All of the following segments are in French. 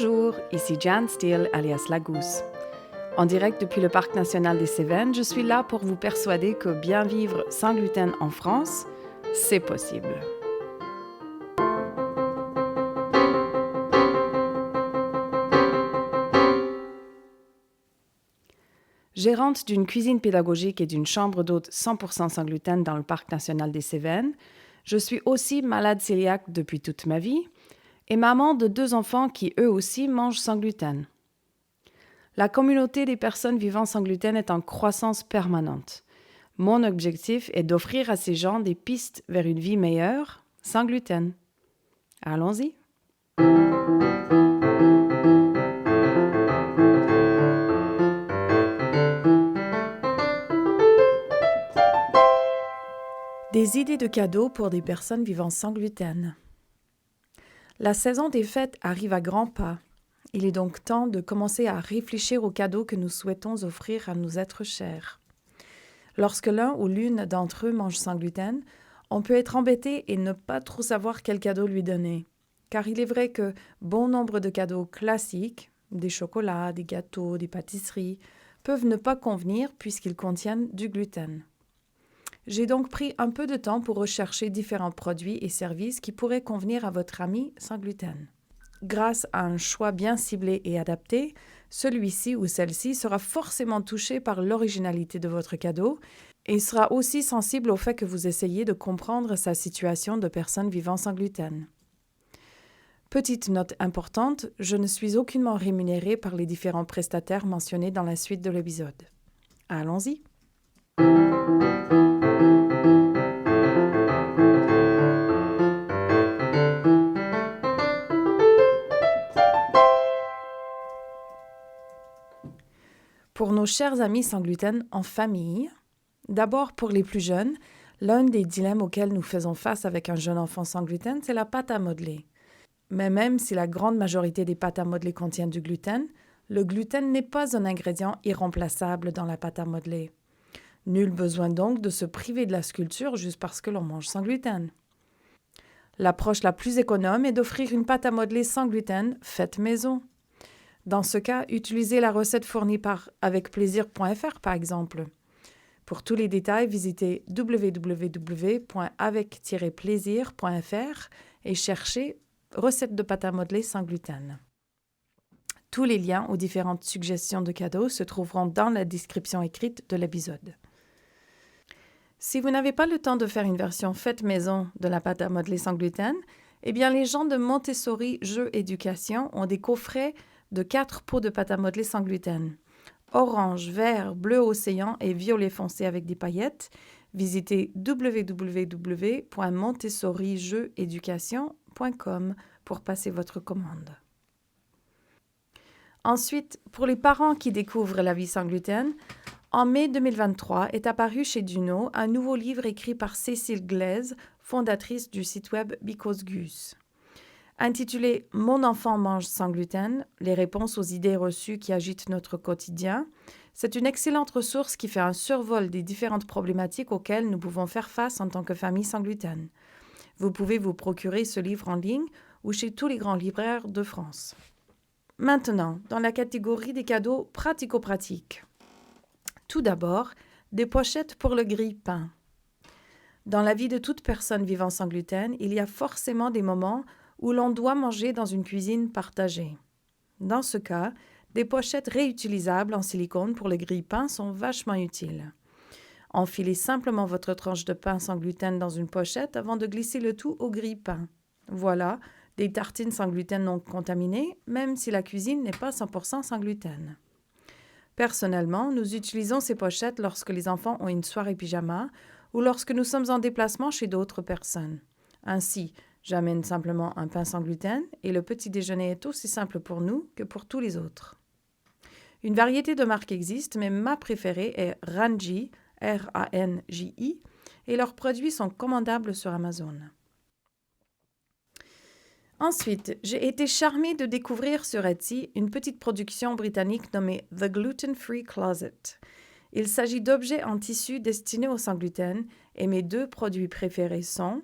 Bonjour, ici Jan Steele alias La Gousse. En direct depuis le Parc national des Cévennes, je suis là pour vous persuader que bien vivre sans gluten en France, c'est possible. Gérante d'une cuisine pédagogique et d'une chambre d'hôte 100% sans gluten dans le Parc national des Cévennes, je suis aussi malade cœliaque depuis toute ma vie et maman de 2 enfants qui eux aussi mangent sans gluten. La communauté des personnes vivant sans gluten est en croissance permanente. Mon objectif est d'offrir à ces gens des pistes vers une vie meilleure sans gluten. Allons-y! Des idées de cadeaux pour des personnes vivant sans gluten. La saison des fêtes arrive à grands pas. Il est donc temps de commencer à réfléchir aux cadeaux que nous souhaitons offrir à nos êtres chers. Lorsque l'un ou l'une d'entre eux mange sans gluten, on peut être embêté et ne pas trop savoir quel cadeau lui donner. Car il est vrai que bon nombre de cadeaux classiques, des chocolats, des gâteaux, des pâtisseries, peuvent ne pas convenir puisqu'ils contiennent du gluten. J'ai donc pris un peu de temps pour rechercher différents produits et services qui pourraient convenir à votre ami sans gluten. Grâce à un choix bien ciblé et adapté, celui-ci ou celle-ci sera forcément touché par l'originalité de votre cadeau et sera aussi sensible au fait que vous essayez de comprendre sa situation de personne vivant sans gluten. Petite note importante, je ne suis aucunement rémunérée par les différents prestataires mentionnés dans la suite de l'épisode. Allons-y! Pour nos chers amis sans gluten en famille, d'abord pour les plus jeunes, l'un des dilemmes auxquels nous faisons face avec un jeune enfant sans gluten, c'est la pâte à modeler. Mais même si la grande majorité des pâtes à modeler contiennent du gluten, le gluten n'est pas un ingrédient irremplaçable dans la pâte à modeler. Nul besoin donc de se priver de la sculpture juste parce que l'on mange sans gluten. L'approche la plus économe est d'offrir une pâte à modeler sans gluten faite maison. Dans ce cas, utilisez la recette fournie par avecplaisir.fr par exemple. Pour tous les détails, visitez www.avec-plaisir.fr et cherchez recette de pâte à modeler sans gluten. Tous les liens aux différentes suggestions de cadeaux se trouveront dans la description écrite de l'épisode. Si vous n'avez pas le temps de faire une version faite maison de la pâte à modeler sans gluten, eh bien les gens de Montessori Jeux Éducation ont des coffrets de 4 pots de pâte à modeler sans gluten. Orange, vert, bleu océan et violet foncé avec des paillettes. Visitez www.montessorijeuxeducation.com pour passer votre commande. Ensuite, pour les parents qui découvrent la vie sans gluten, en mai 2023 est apparu chez Duno un nouveau livre écrit par Cécile Glaise, fondatrice du site web Because Goose. Intitulé « Mon enfant mange sans gluten, les réponses aux idées reçues qui agitent notre quotidien », c'est une excellente ressource qui fait un survol des différentes problématiques auxquelles nous pouvons faire face en tant que famille sans gluten. Vous pouvez vous procurer ce livre en ligne ou chez tous les grands libraires de France. Maintenant, dans la catégorie des cadeaux pratico-pratiques. Tout d'abord, des pochettes pour le grille-pain. Dans la vie de toute personne vivant sans gluten, il y a forcément des moments où l'on doit manger dans une cuisine partagée. Dans ce cas, des pochettes réutilisables en silicone pour le grille-pain sont vachement utiles. Enfilez simplement votre tranche de pain sans gluten dans une pochette avant de glisser le tout au grille-pain. Voilà, des tartines sans gluten non contaminées, même si la cuisine n'est pas 100% sans gluten. Personnellement, nous utilisons ces pochettes lorsque les enfants ont une soirée pyjama ou lorsque nous sommes en déplacement chez d'autres personnes. Ainsi, j'amène simplement un pain sans gluten et le petit déjeuner est aussi simple pour nous que pour tous les autres. Une variété de marques existe, mais ma préférée est Ranji, R-A-N-J-I, et leurs produits sont commandables sur Amazon. Ensuite, j'ai été charmée de découvrir sur Etsy une petite production britannique nommée The Gluten Free Closet. Il s'agit d'objets en tissu destinés au sans gluten et mes 2 produits préférés sont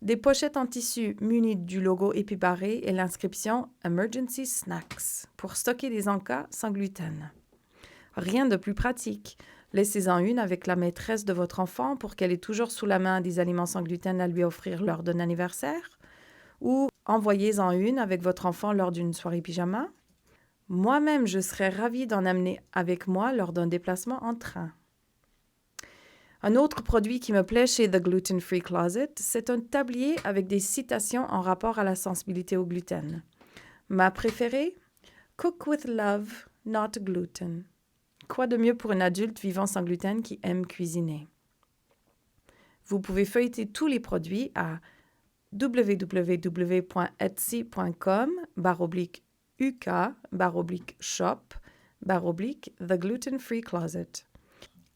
des pochettes en tissu munies du logo épibarré et l'inscription Emergency Snacks pour stocker des encas sans gluten. Rien de plus pratique. Laissez-en une avec la maîtresse de votre enfant pour qu'elle ait toujours sous la main des aliments sans gluten à lui offrir lors d'un anniversaire. Ou envoyez-en une avec votre enfant lors d'une soirée pyjama. Moi-même, je serais ravie d'en amener avec moi lors d'un déplacement en train. Un autre produit qui me plaît chez The Gluten Free Closet, c'est un tablier avec des citations en rapport à la sensibilité au gluten. Ma préférée? Cook with love, not gluten. Quoi de mieux pour une adulte vivant sans gluten qui aime cuisiner? Vous pouvez feuilleter tous les produits à www.etsy.com/uk/shop/The Gluten Free Closet.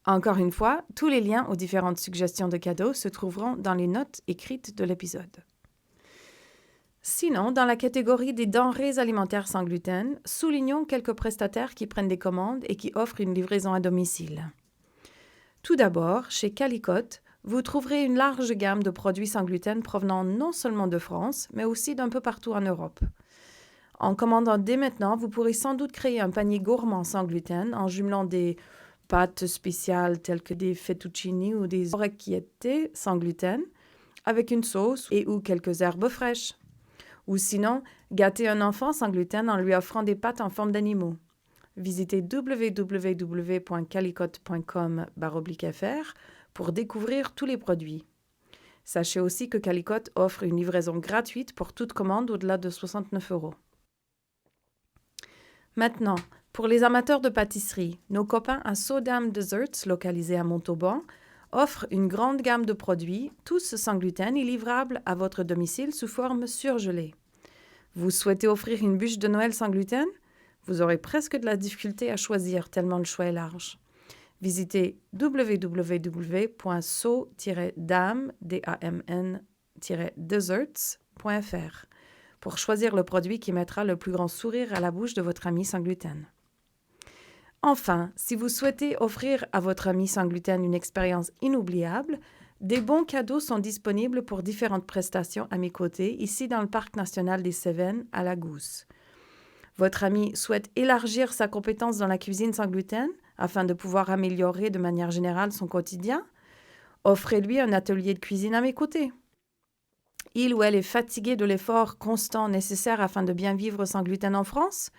Encore une fois, tous les liens aux différentes suggestions de cadeaux se trouveront dans les notes écrites de l'épisode. Sinon, dans la catégorie des denrées alimentaires sans gluten, soulignons quelques prestataires qui prennent des commandes et qui offrent une livraison à domicile. Tout d'abord, chez Calicote, vous trouverez une large gamme de produits sans gluten provenant non seulement de France, mais aussi d'un peu partout en Europe. En commandant dès maintenant, vous pourrez sans doute créer un panier gourmand sans gluten en jumelant des pâtes spéciales telles que des fettuccini ou des orecchiette sans gluten avec une sauce et ou quelques herbes fraîches. Ou sinon, gâter un enfant sans gluten en lui offrant des pâtes en forme d'animaux. Visitez www.calicote.com/fr pour découvrir tous les produits. Sachez aussi que Calicote offre une livraison gratuite pour toute commande au-delà de 69 €. Maintenant, pour les amateurs de pâtisserie, nos copains à Sodam Desserts, localisés à Montauban, offrent une grande gamme de produits, tous sans gluten et livrables à votre domicile sous forme surgelée. Vous souhaitez offrir une bûche de Noël sans gluten? Vous aurez presque de la difficulté à choisir tellement le choix est large. Visitez www.so-dam-desserts.fr pour choisir le produit qui mettra le plus grand sourire à la bouche de votre ami sans gluten. Enfin, si vous souhaitez offrir à votre ami sans gluten une expérience inoubliable, des bons cadeaux sont disponibles pour différentes prestations à mes côtés, ici dans le Parc national des Cévennes, à Lagousse. Votre ami souhaite élargir sa compétence dans la cuisine sans gluten afin de pouvoir améliorer de manière générale son quotidien? Offrez-lui un atelier de cuisine à mes côtés. Il ou elle est fatigué de l'effort constant nécessaire afin de bien vivre sans gluten en France?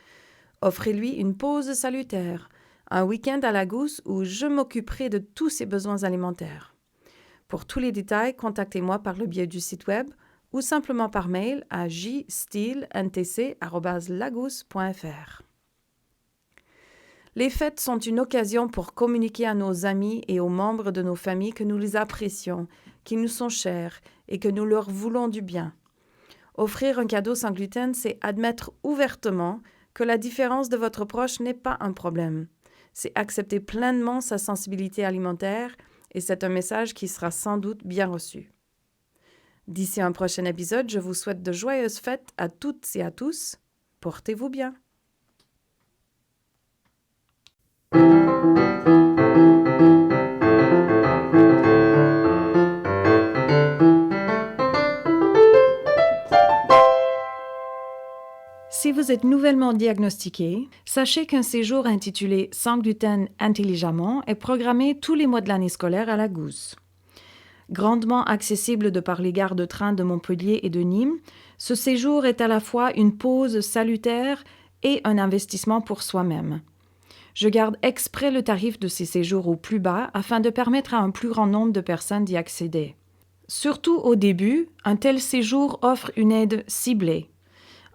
Offrez-lui une pause salutaire, un week-end à Lagousse où je m'occuperai de tous ses besoins alimentaires. Pour tous les détails, contactez-moi par le biais du site web ou simplement par mail à jstylentc@lagousse.fr. Les fêtes sont une occasion pour communiquer à nos amis et aux membres de nos familles que nous les apprécions, qui nous sont chers et que nous leur voulons du bien. Offrir un cadeau sans gluten, c'est admettre ouvertement que la différence de votre proche n'est pas un problème. C'est accepter pleinement sa sensibilité alimentaire et c'est un message qui sera sans doute bien reçu. D'ici un prochain épisode, je vous souhaite de joyeuses fêtes à toutes et à tous. Portez-vous bien. Si vous êtes nouvellement diagnostiqué, sachez qu'un séjour intitulé « Sans gluten intelligemment » est programmé tous les mois de l'année scolaire à Lagousse. Grandement accessible de par les gares de train de Montpellier et de Nîmes, ce séjour est à la fois une pause salutaire et un investissement pour soi-même. Je garde exprès le tarif de ces séjours au plus bas afin de permettre à un plus grand nombre de personnes d'y accéder. Surtout au début, un tel séjour offre une aide ciblée.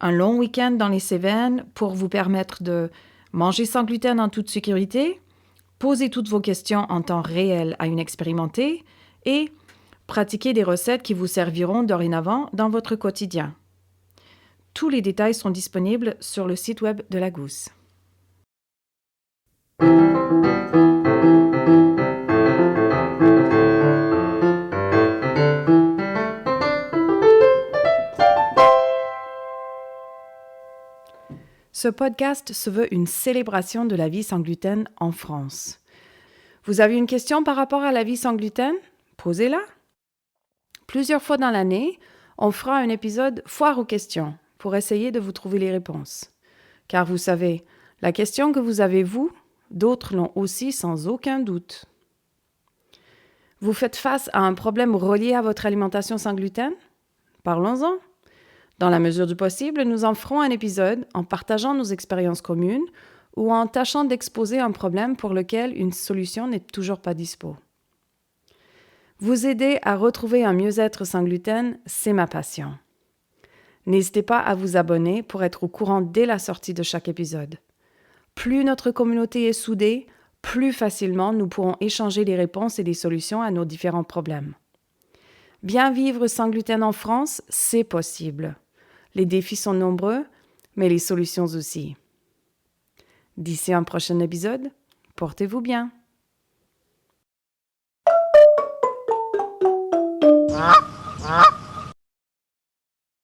Un long week-end dans les Cévennes pour vous permettre de manger sans gluten en toute sécurité, poser toutes vos questions en temps réel à une expérimentée et pratiquer des recettes qui vous serviront dorénavant dans votre quotidien. Tous les détails sont disponibles sur le site web de Lagousse. Ce podcast se veut une célébration de la vie sans gluten en France. Vous avez une question par rapport à la vie sans gluten? Posez-la. Plusieurs fois dans l'année, on fera un épisode foire aux questions pour essayer de vous trouver les réponses. Car vous savez, la question que vous avez vous, d'autres l'ont aussi sans aucun doute. Vous faites face à un problème relié à votre alimentation sans gluten? Parlons-en. Dans la mesure du possible, nous en ferons un épisode en partageant nos expériences communes ou en tâchant d'exposer un problème pour lequel une solution n'est toujours pas dispo. Vous aider à retrouver un mieux-être sans gluten, c'est ma passion. N'hésitez pas à vous abonner pour être au courant dès la sortie de chaque épisode. Plus notre communauté est soudée, plus facilement nous pourrons échanger les réponses et les solutions à nos différents problèmes. Bien vivre sans gluten en France, c'est possible. Les défis sont nombreux, mais les solutions aussi. D'ici un prochain épisode, portez-vous bien.